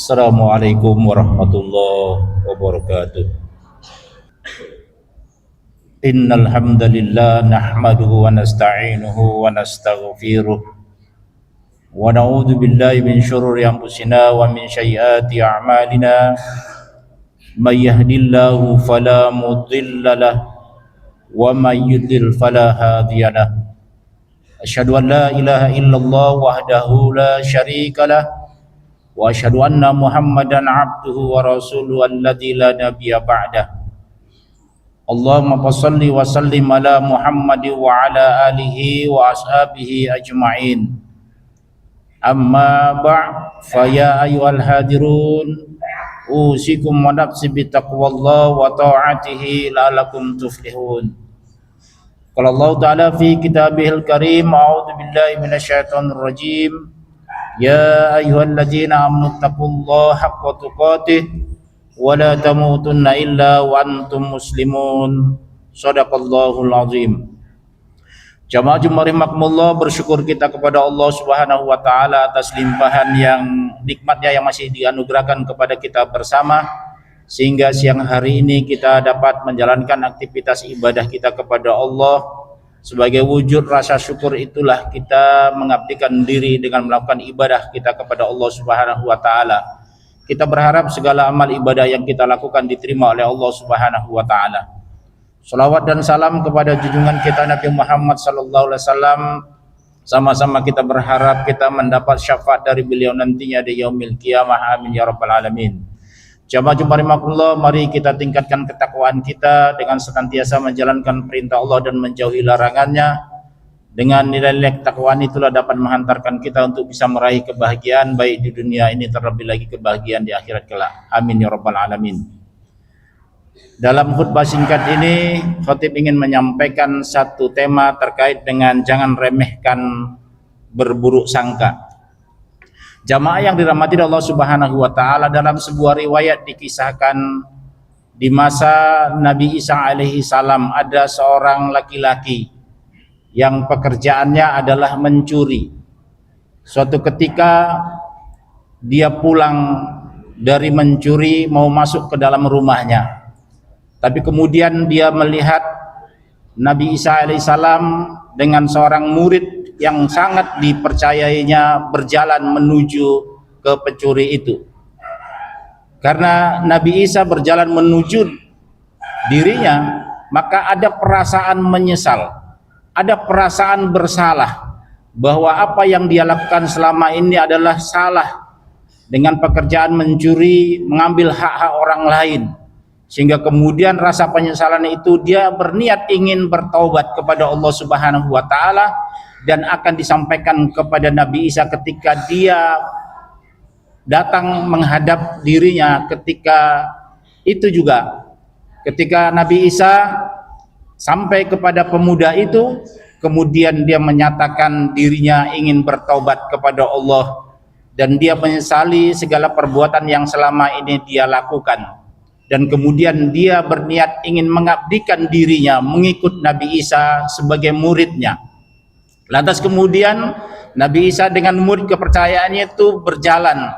Assalamualaikum warahmatullahi wabarakatuh. Innal hamdalillah nahmaduhu wa nasta'inuhu wa nastaghfiruh wa na'udzu billahi min shururi anfusina wa min sayyiati a'malina. May yahdihillahu fala mudilla lahu wa may yudlil fala hadiya lahu. Asyhadu an la ilaha illallah wahdahu la syarika lahu wa asyhadu anna Muhammadan abduhu wa rasuluhu alladzi la nabiyya ba'dah. Allahumma shalli wa sallim ala Muhammad wa ala alihi wa ashabihi ajma'in. Amma ba'd, fa ya ayyuhal hadirun usikum wa nafsi bi taqwallah wa ta'atihi la'allakum tuflihun. Qala Allah Ta'ala fi kitabihil karim, a'udzu billahi minasyaitonir rajim. Ya ayyuhalladzina amanu taqullaha haqqa tuqatih wa la tamutunna illa wa antum muslimun. Shadaqallahul azim. Jamaah Jumat rahimakumullah, bersyukur kita kepada Allah Subhanahu wa taala atas limpahan yang nikmatnya yang masih dianugerahkan kepada kita bersama, sehingga siang hari ini kita dapat menjalankan aktivitas ibadah kita kepada Allah. Sebagai wujud rasa syukur itulah kita mengabdikan diri dengan melakukan ibadah kita kepada Allah Subhanahu wa taala. Kita berharap segala amal ibadah yang kita lakukan diterima oleh Allah Subhanahu wa taala. Salawat dan salam kepada junjungan kita Nabi Muhammad sallallahu alaihi wasallam. Sama-sama kita berharap kita mendapat syafaat dari beliau nantinya di yaumil qiyamah. Amin ya rabbal alamin. Jamaah Jumat rahimakumullah, mari kita tingkatkan ketakwaan kita dengan senantiasa menjalankan perintah Allah dan menjauhi larangannya. Dengan nilai-nilai ketakwaan itulah dapat menghantarkan kita untuk bisa meraih kebahagiaan baik di dunia ini, terlebih lagi kebahagiaan di akhirat kelak. Amin ya rabbal alamin. Dalam khutbah singkat ini, khatib ingin menyampaikan satu tema terkait dengan jangan remehkan berburuk sangka. Jamaah yang dirahmati Allah Subhanahu wa taala, dalam sebuah riwayat dikisahkan di masa Nabi Isa alaihi salam ada seorang laki-laki yang pekerjaannya adalah mencuri. Suatu ketika dia pulang dari mencuri mau masuk ke dalam rumahnya. Tapi kemudian dia melihat Nabi Isa alaihissalam dengan seorang murid yang sangat dipercayainya berjalan menuju ke pencuri itu. Karena Nabi Isa berjalan menuju dirinya, maka ada perasaan menyesal, ada perasaan bersalah bahwa apa yang dia lakukan selama ini adalah salah dengan pekerjaan mencuri, mengambil hak-hak orang lain. Sehingga kemudian rasa penyesalan itu dia berniat ingin bertaubat kepada Allah Subhanahu wa taala, dan akan disampaikan kepada Nabi Isa ketika dia datang menghadap dirinya. Ketika itu juga, ketika Nabi Isa sampai kepada pemuda itu, kemudian dia menyatakan dirinya ingin bertaubat kepada Allah dan dia menyesali segala perbuatan yang selama ini dia lakukan. Dan kemudian dia berniat ingin mengabdikan dirinya mengikut Nabi Isa sebagai muridnya. Lantas kemudian Nabi Isa dengan murid kepercayaannya itu berjalan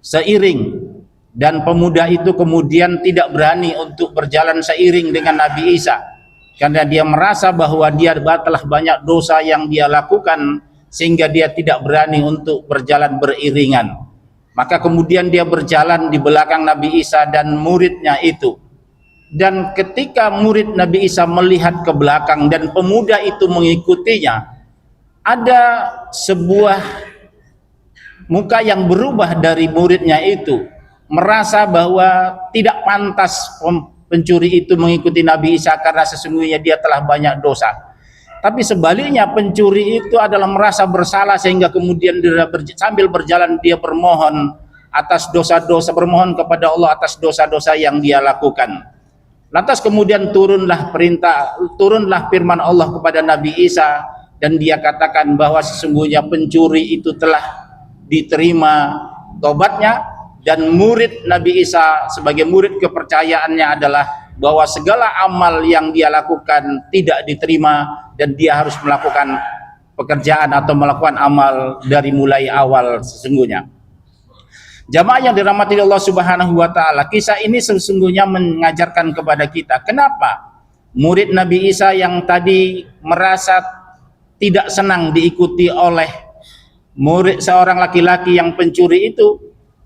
seiring, dan pemuda itu kemudian tidak berani untuk berjalan seiring dengan Nabi Isa karena dia merasa bahwa dia telah banyak dosa yang dia lakukan sehingga dia tidak berani untuk berjalan beriringan. Maka kemudian dia berjalan di belakang Nabi Isa dan muridnya itu. Dan ketika murid Nabi Isa melihat ke belakang dan pemuda itu mengikutinya, ada sebuah muka yang berubah dari muridnya itu, merasa bahwa tidak pantas pencuri itu mengikuti Nabi Isa karena sesungguhnya dia telah banyak dosa. Tapi sebaliknya pencuri itu adalah merasa bersalah sehingga kemudian dia sambil berjalan dia bermohon atas dosa-dosa, bermohon kepada Allah atas dosa-dosa yang dia lakukan. Lantas kemudian turunlah firman Allah kepada Nabi Isa, dan dia katakan bahwa sesungguhnya pencuri itu telah diterima tobatnya, dan murid Nabi Isa sebagai murid kepercayaannya adalah bahwa segala amal yang dia lakukan tidak diterima dan dia harus melakukan pekerjaan atau melakukan amal dari mulai awal sesungguhnya. Jamaah yang dirahmati Allah Subhanahu wa taala, kisah ini sesungguhnya mengajarkan kepada kita kenapa murid Nabi Isa yang tadi merasa tidak senang diikuti oleh murid seorang laki-laki yang pencuri itu,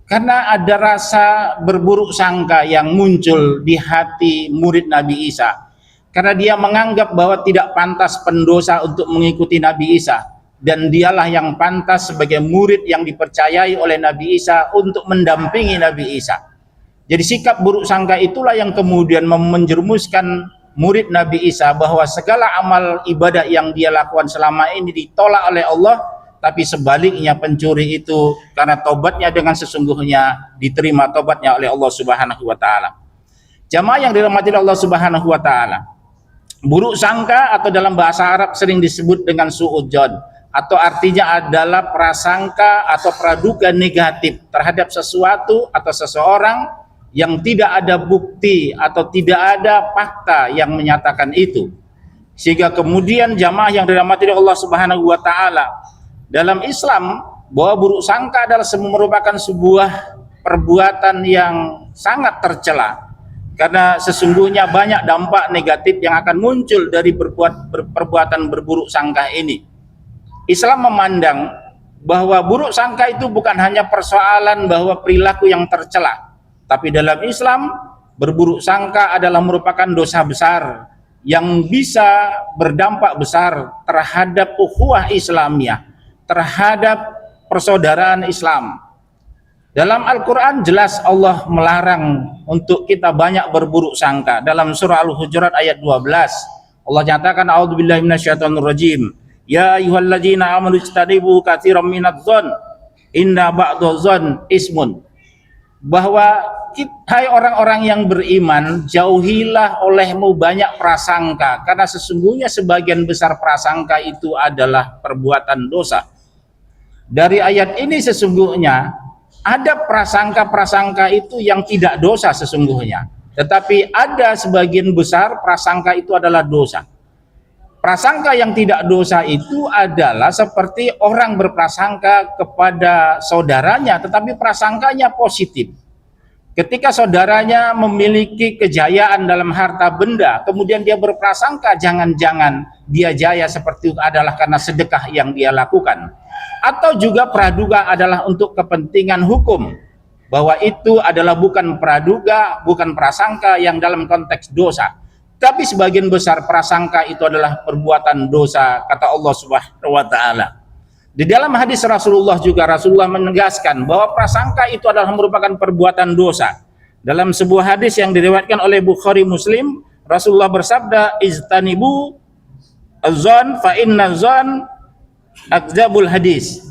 karena ada rasa berburuk sangka yang muncul di hati murid Nabi Isa, karena dia menganggap bahwa tidak pantas pendosa untuk mengikuti Nabi Isa, dan dialah yang pantas sebagai murid yang dipercayai oleh Nabi Isa untuk mendampingi Nabi Isa. Jadi sikap buruk sangka itulah yang kemudian menjerumuskan murid Nabi Isa bahwa segala amal ibadah yang dia lakukan selama ini ditolak oleh Allah, tapi sebaliknya pencuri itu karena tobatnya dengan sesungguhnya diterima tobatnya oleh Allah Subhanahu wa taala. Jamaah yang dirahmati Allah Subhanahu wa taala, buruk sangka atau dalam bahasa Arab sering disebut dengan suudzon, atau artinya adalah prasangka atau praduga negatif terhadap sesuatu atau seseorang yang tidak ada bukti atau tidak ada fakta yang menyatakan itu. Sehingga kemudian jamaah yang dirahmati Allah Subhanahu wa taala, dalam Islam bahwa buruk sangka adalah merupakan sebuah perbuatan yang sangat tercela, karena sesungguhnya banyak dampak negatif yang akan muncul dari perbuatan berburuk sangka ini. Islam memandang bahwa buruk sangka itu bukan hanya persoalan bahwa perilaku yang tercela, tapi dalam Islam berburuk sangka adalah merupakan dosa besar yang bisa berdampak besar terhadap ukhuwah Islamiyah, terhadap persaudaraan Islam. Dalam Al-Quran jelas Allah melarang untuk kita banyak berburuk sangka. Dalam surah Al-Hujurat ayat 12 Allah nyatakan, a'udzubillahi minasyaitonirrajim, ya ayyuhalladzina amanu ijtanibu katsiran minadh-dhon inna ba'dadh-dhon ismun, bahwa hai orang-orang yang beriman, jauhilah olehmu banyak prasangka, karena sesungguhnya sebagian besar prasangka itu adalah perbuatan dosa. Dari ayat ini sesungguhnya ada prasangka-prasangka itu yang tidak dosa sesungguhnya, tetapi ada sebagian besar prasangka itu adalah dosa. Prasangka yang tidak dosa itu adalah seperti orang berprasangka kepada saudaranya, tetapi prasangkanya positif. Ketika saudaranya memiliki kejayaan dalam harta benda, kemudian dia berprasangka jangan-jangan dia jaya seperti itu adalah karena sedekah yang dia lakukan. Atau juga praduga adalah untuk kepentingan hukum, bahwa itu adalah bukan praduga, bukan prasangka yang dalam konteks dosa, tapi sebagian besar prasangka itu adalah perbuatan dosa, kata Allah Subhanahu wa taala. Di dalam hadis Rasulullah juga, Rasulullah menegaskan bahwa prasangka itu adalah merupakan perbuatan dosa. Dalam sebuah hadis yang diriwayatkan oleh Bukhari Muslim, Rasulullah bersabda, ijtanibu az-zan fa inna zan akdzabul hadis,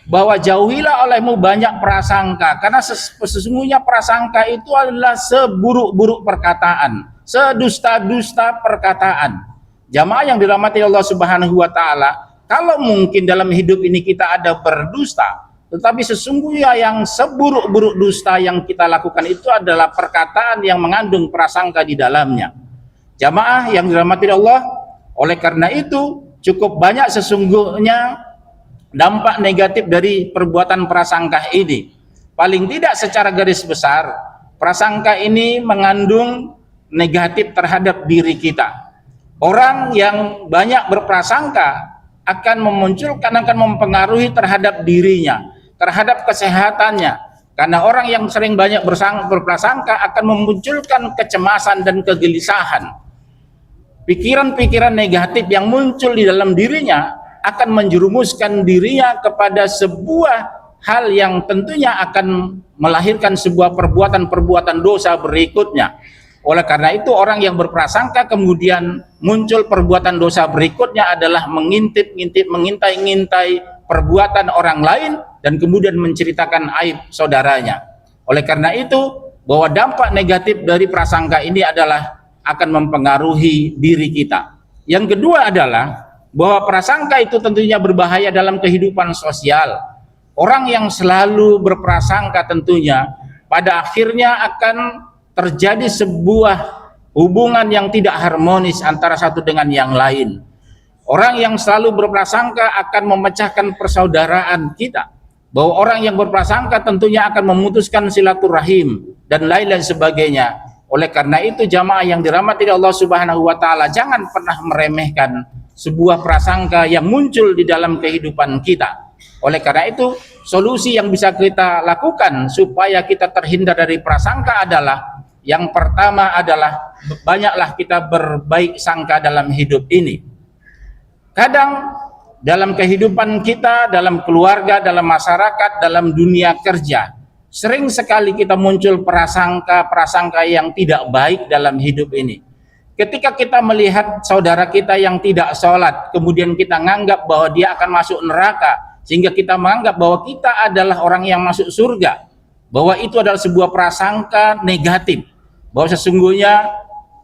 bahwa jauhilah olehmu banyak prasangka, karena sesungguhnya prasangka itu adalah seburuk-buruk perkataan, sedusta-dusta perkataan. Jamaah yang dirahmati Allah Subhanahu wa taala, kalau mungkin dalam hidup ini kita ada berdusta, tetapi sesungguhnya yang seburuk-buruk dusta yang kita lakukan itu adalah perkataan yang mengandung prasangka di dalamnya. Jamaah yang dirahmati Allah, oleh karena itu cukup banyak sesungguhnya dampak negatif dari perbuatan prasangka ini. Paling tidak secara garis besar, prasangka ini mengandung negatif terhadap diri kita. Orang yang banyak berprasangka akan mempengaruhi terhadap dirinya, terhadap kesehatannya. Karena orang yang sering banyak berprasangka akan memunculkan kecemasan dan kegelisahan. Pikiran-pikiran negatif yang muncul di dalam dirinya akan menjerumuskan dirinya kepada sebuah hal yang tentunya akan melahirkan sebuah perbuatan-perbuatan dosa berikutnya. Oleh karena itu orang yang berprasangka kemudian muncul perbuatan dosa berikutnya adalah mengintip-ngintip, mengintai-ngintai perbuatan orang lain dan kemudian menceritakan aib saudaranya. Oleh karena itu bahwa dampak negatif dari prasangka ini adalah akan mempengaruhi diri kita. Yang kedua adalah bahwa prasangka itu tentunya berbahaya dalam kehidupan sosial. Orang yang selalu berprasangka tentunya pada akhirnya akan terjadi sebuah hubungan yang tidak harmonis antara satu dengan yang lain. Orang yang selalu berprasangka akan memecahkan persaudaraan kita. bahwa orang yang berprasangka tentunya akan memutuskan silaturahim dan lain-lain sebagainya. Oleh karena itu jamaah yang dirahmati Allah Subhanahu wa taala, jangan pernah meremehkan sebuah prasangka yang muncul di dalam kehidupan kita. Oleh karena itu, solusi yang bisa kita lakukan supaya kita terhindar dari prasangka adalah, yang pertama adalah banyaklah kita berbaik sangka dalam hidup ini. Kadang dalam kehidupan kita, dalam keluarga, dalam masyarakat, dalam dunia kerja, sering sekali kita muncul prasangka-prasangka yang tidak baik dalam hidup ini. Ketika kita melihat saudara kita yang tidak sholat, kemudian kita menganggap bahwa dia akan masuk neraka, sehingga kita menganggap bahwa kita adalah orang yang masuk surga, bahwa itu adalah sebuah prasangka negatif, bahwa sesungguhnya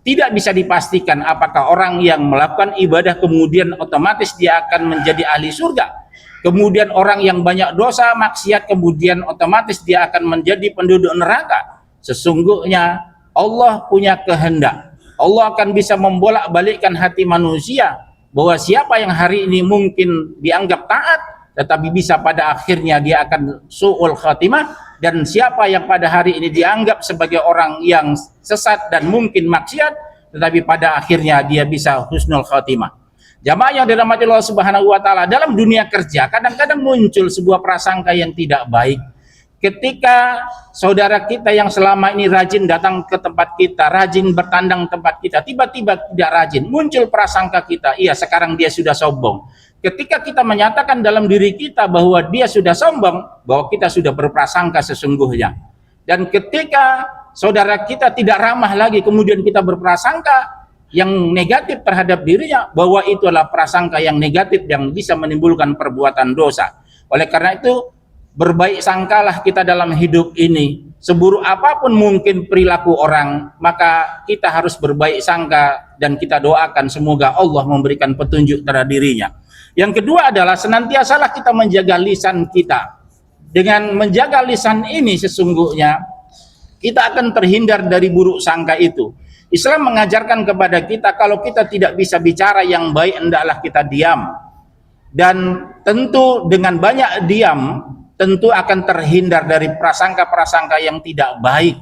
tidak bisa dipastikan apakah orang yang melakukan ibadah kemudian otomatis dia akan menjadi ahli surga. Kemudian orang yang banyak dosa, maksiat, kemudian otomatis dia akan menjadi penduduk neraka. Sesungguhnya Allah punya kehendak. Allah akan bisa membolak-balikkan hati manusia, bahwa siapa yang hari ini mungkin dianggap taat, tetapi bisa pada akhirnya dia akan su'ul khatimah, dan siapa yang pada hari ini dianggap sebagai orang yang sesat dan mungkin maksiat, tetapi pada akhirnya dia bisa husnul khatimah. Jamaah yang dirahmati Allah Subhanahu wa taala, dalam dunia kerja kadang-kadang muncul sebuah prasangka yang tidak baik. Ketika saudara kita yang selama ini rajin datang ke tempat kita, rajin bertandang tempat kita, tiba-tiba tidak rajin, muncul prasangka kita, iya sekarang dia sudah sombong. Ketika kita menyatakan dalam diri kita bahwa dia sudah sombong, bahwa kita sudah berprasangka sesungguhnya. Dan ketika saudara kita tidak ramah lagi, kemudian kita berprasangka yang negatif terhadap dirinya, bahwa itu adalah prasangka yang negatif yang bisa menimbulkan perbuatan dosa. Oleh karena itu, berbaik sangkalah kita dalam hidup ini. Seburuk apapun mungkin perilaku orang, maka kita harus berbaik sangka dan kita doakan semoga Allah memberikan petunjuk terhadap dirinya. Yang kedua adalah senantiasalah kita menjaga lisan kita. Dengan menjaga lisan ini sesungguhnya kita akan terhindar dari buruk sangka itu. Islam mengajarkan kepada kita kalau kita tidak bisa bicara yang baik, hendaklah kita diam. Dan tentu dengan banyak diam, tentu akan terhindar dari prasangka-prasangka yang tidak baik.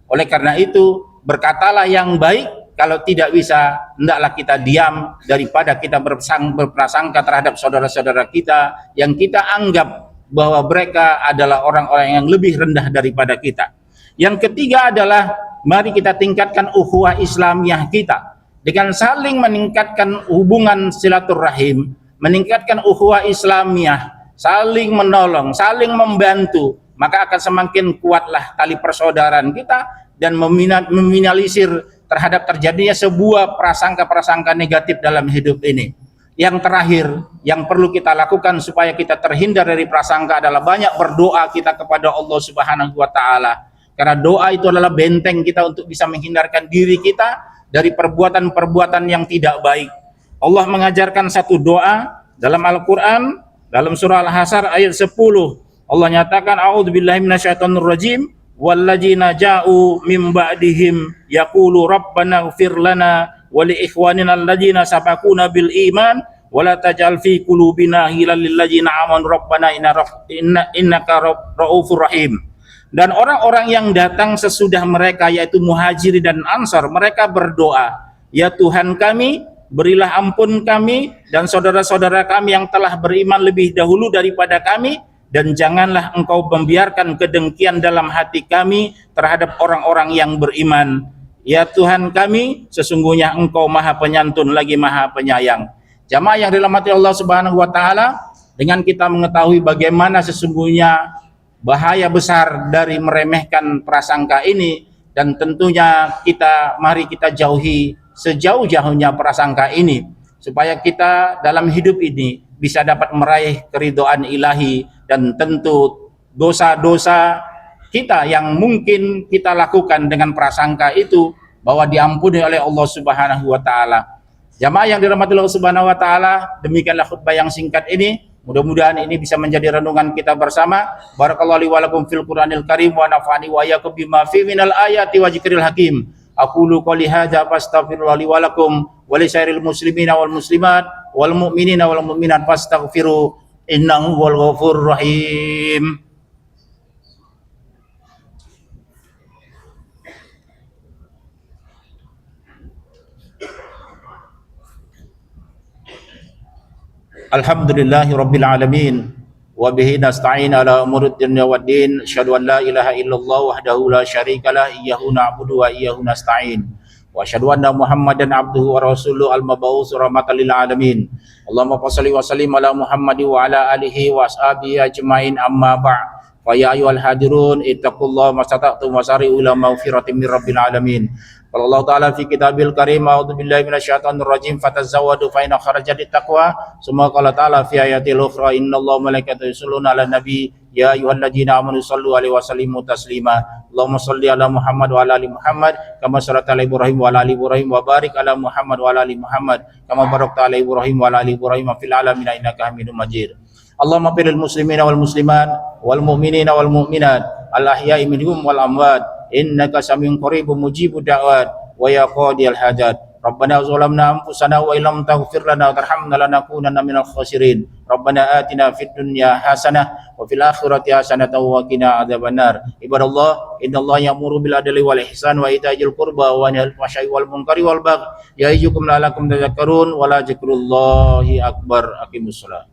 Oleh karena itu, berkatalah yang baik, kalau tidak bisa, hendaklah kita diam daripada kita berprasangka terhadap saudara-saudara kita yang kita anggap bahwa mereka adalah orang-orang yang lebih rendah daripada kita. Yang ketiga adalah mari kita tingkatkan ukhuwah Islamiyah kita dengan saling meningkatkan hubungan silaturahim, meningkatkan ukhuwah Islamiyah, saling menolong, saling membantu, maka akan semakin kuatlah tali persaudaraan kita dan meminimalisir terhadap terjadinya sebuah prasangka-prasangka negatif dalam hidup ini. Yang terakhir yang perlu kita lakukan supaya kita terhindar dari prasangka adalah banyak berdoa kita kepada Allah Subhanahu wa taala. Karena doa itu adalah benteng kita untuk bisa menghindarkan diri kita dari perbuatan-perbuatan yang tidak baik. Allah mengajarkan satu doa dalam Al-Quran, dalam surah Al-Hasyr ayat 10. Allah nyatakan, a'udzubillahi minasyaitonirrajim, walladzina ja'u min ba'dihim yaqulu rabbana ighfir lana wa li ikhwanina alladzina sabaquna bil iman wa la taj'al fi qulubina ghillan lil ladzina amanu rabbana innaka ra'ufur rahim. Dan orang-orang yang datang sesudah mereka yaitu muhajirin dan ansar, mereka berdoa, ya Tuhan kami, berilah ampun kami dan saudara-saudara kami yang telah beriman lebih dahulu daripada kami, dan janganlah engkau membiarkan kedengkian dalam hati kami terhadap orang-orang yang beriman. Ya Tuhan kami, sesungguhnya engkau maha penyantun lagi maha penyayang. Jamaah yang dirahmati Allah Subhanahu wa taala, dengan kita mengetahui bagaimana sesungguhnya bahaya besar dari meremehkan prasangka ini, dan tentunya mari kita jauhi sejauh-jauhnya prasangka ini supaya kita dalam hidup ini bisa dapat meraih keridhaan ilahi, dan tentu dosa-dosa kita yang mungkin kita lakukan dengan prasangka itu bahwa diampuni oleh Allah Subhanahu wa taala. Jamaah yang dirahmati Allah Subhanahu wa taala, demikianlah khutbah yang singkat ini. Mudah-mudahan ini bisa menjadi renungan kita bersama. Barakallahu li wa lakum fil Qur'anil Karim wa nafa'ani wa iyyakum bima fi minal ayati wa dzikril hakim. Aqulu qouli hadza fastaghfirullah li wa lakum wa li sairil muslimina wal muslimat wal mu'minina wal mu'minat fastaghfiru إنه هو الغفور الرحيم. Alhamdulillahi Rabbil Alamin. Wa bihi nasta'in ala umuri dunya waddin. Asyhadu an la ilaha illallah wahdahu la syarikalah, iyyahu na'budu wa iyyahu nasta'in. Wa asyhadu anna Muhammadan abduhu wa rasuluhu al-mab'uts rahmatan lil alamin. Allahumma shalli wa sallim ala Muhammad wa ala alihi wa ashabihi ajmain, amma ba'd. Fa ya ayyuhal hadirun ittaqullaha mastata'tum wasari'u ila maghfiratin mir rabbil alamin. Qala Allah Ta'ala fi kitabil karim, a'udzu billahi minasyaitonir rajim, fatazawwadu fa inna kharajat taqwa. Summa qala ta'ala fi ayatil ukhra, innallaha wa malaikatahu yusholluna 'alan nabi ya ayyuhalladzina amanu shallu 'alaihi wa sallimu taslima. Allahumma shalli 'ala Muhammad wa 'ala ali Muhammad kama shallaita 'ala Ibrahim wa 'ala ali Ibrahim, wa barik 'ala Muhammad wa 'ala ali Muhammad kama barakta 'ala Ibrahim wa 'ala ali Ibrahim fil 'alamin innaka Hamidum Majid. Allahumma firil muslimina wal muslimat wal mu'minina wal mu'minat al ahya'i minhum wal amwat innaka samiun qaribun mujibud da'wat wa ya qadiyal hajat. Rabbana zalamna anfusana wa illam taghfir lana wa tarhamna lanakunanna minal khasirin. Rabbana atina fid dunya hasanah wa fil akhirati hasanah wa qina adzabannar. Ibadallah, innallaha ya'muru bil adli wal ihsan wa ita'il qurba wa yanha 'anil fahsya'i wal munkari wal baghi ya'izukum la'allakum tadhakkarun wa la dzikrullahi akbar. Aqimussalah.